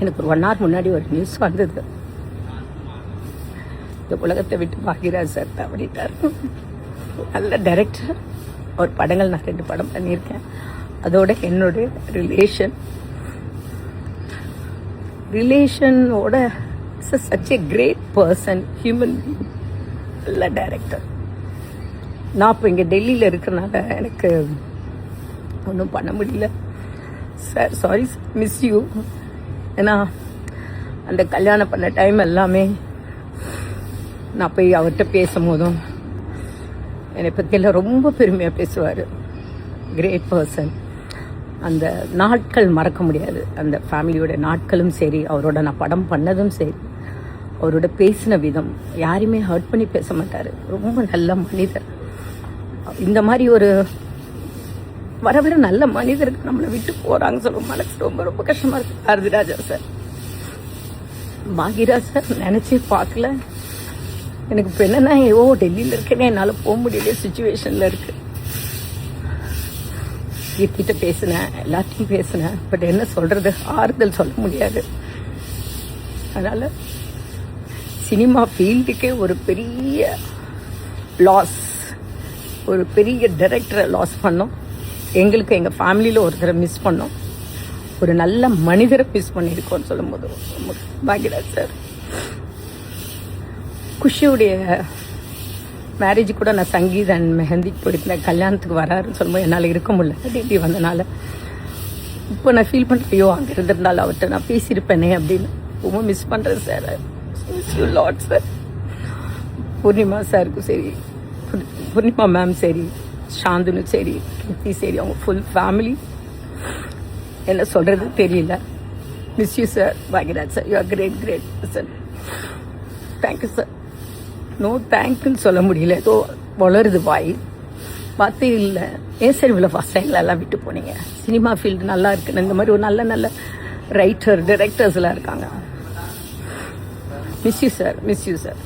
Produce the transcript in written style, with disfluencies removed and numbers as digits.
எனக்கு ஒரு 1 hour முன்னாடி ஒரு நியூஸ் வந்தது, இந்த உலகத்தை விட்டு பாக்யராஜ் சார் தவறிட்டார். நல்ல டைரக்டர். ஒரு படங்கள் நான் 2 படம் பண்ணியிருக்கேன். அதோட என்னோட ரிலேஷனோட such a great person, human being, நல்ல டைரக்டர். நான் இப்போ இங்கே டெல்லியில் இருக்கிறனால எனக்கு ஒன்றும் பண்ண முடியல சார். Sorry, miss you. ஏன்னா அந்த கல்யாணம் பண்ண டைம் எல்லாமே நான் போய் அவர்கிட்ட பேசும்போதும் என்னை பற்றியெல்லாம் ரொம்ப பெருமையாக பேசுவார். Great person. அந்த நாட்கள் மறக்க முடியாது. அந்த ஃபேமிலியோட நாட்களும் சரி, அவரோட நான் படம் பண்ணதும் சரி, அவரோட பேசின விதம், யாரையுமே ஹர்ட் பண்ணி பேச மாட்டார். ரொம்ப நல்ல மனிதர். இந்த மாதிரி ஒரு வர வர நல்ல மனிதருக்கு நம்மளை விட்டு போகிறாங்க சொல்லுவோம், மனசு ரொம்ப ரொம்ப கஷ்டமாக இருக்கு. பாரதிராஜா சார், பாக்யராஜ் சார் நினச்சே பார்க்கல. எனக்கு இப்போ என்னன்னா, டெல்லியில் இருக்கேனே, என்னால் போக முடியல சுச்சுவேஷனில் இருக்கு. கீர்த்திட்ட பேசினேன், எல்லாத்தையும் பேசினேன். பட் என்ன சொல்கிறது, ஆறுதல் சொல்ல முடியாது. அதனால் சினிமா ஃபீல்டுக்கே ஒரு பெரிய லாஸ், ஒரு பெரிய டைரக்டரை லாஸ் பண்ணோம். எங்களுக்கு எங்கள் ஃபேமிலியில் ஒருத்தரை மிஸ் பண்ணோம். ஒரு நல்ல மனிதரை மிஸ் பண்ணியிருக்கோன்னு சொல்லும்போது பாக்யராஜ் சார். குஷியுடைய மேரேஜ் கூட நான் சங்கீத் அண்ட் மெஹந்திக்கு போயிருந்தேன். கல்யாணத்துக்கு வராருன்னு சொல்லும்போது என்னால் இருக்க முடியல, டிடி வந்தனால. இப்போ நான் ஃபீல் பண்ணுறேன், அங்கே இருந்திருந்தாலும் அவர்கிட்ட நான் பேசியிருப்பேனே அப்படின்னு. ரொம்ப மிஸ் பண்ணுறேன் sir. Miss you lot sir. Purnima சாருக்கும் சரி, பூர்ணிமா மேம் சரி, சாந்துனு சரி, கீர்த்தி சரி, அவங்க ஃபுல் ஃபேமிலி. என்ன சொல்கிறது தெரியல. Miss you sir. Bhagyaraj sir, you are great great sir. Thank you sir. No தேங்க்யூன்னு சொல்ல முடியல, ஏதோ வளருது வாய், பார்த்தே இல்லை. ஏன் சார் இவ்வளோ ஃபஸ்ட் எங்களெல்லாம் விட்டு போனீங்க? சினிமா ஃபீல்டு நல்லா இருக்குன்னு இந்த மாதிரி ஒரு நல்ல நல்ல ரைட்டர் டைரக்டர்ஸ்லாம் இருக்காங்க. Miss you sir, miss you sir.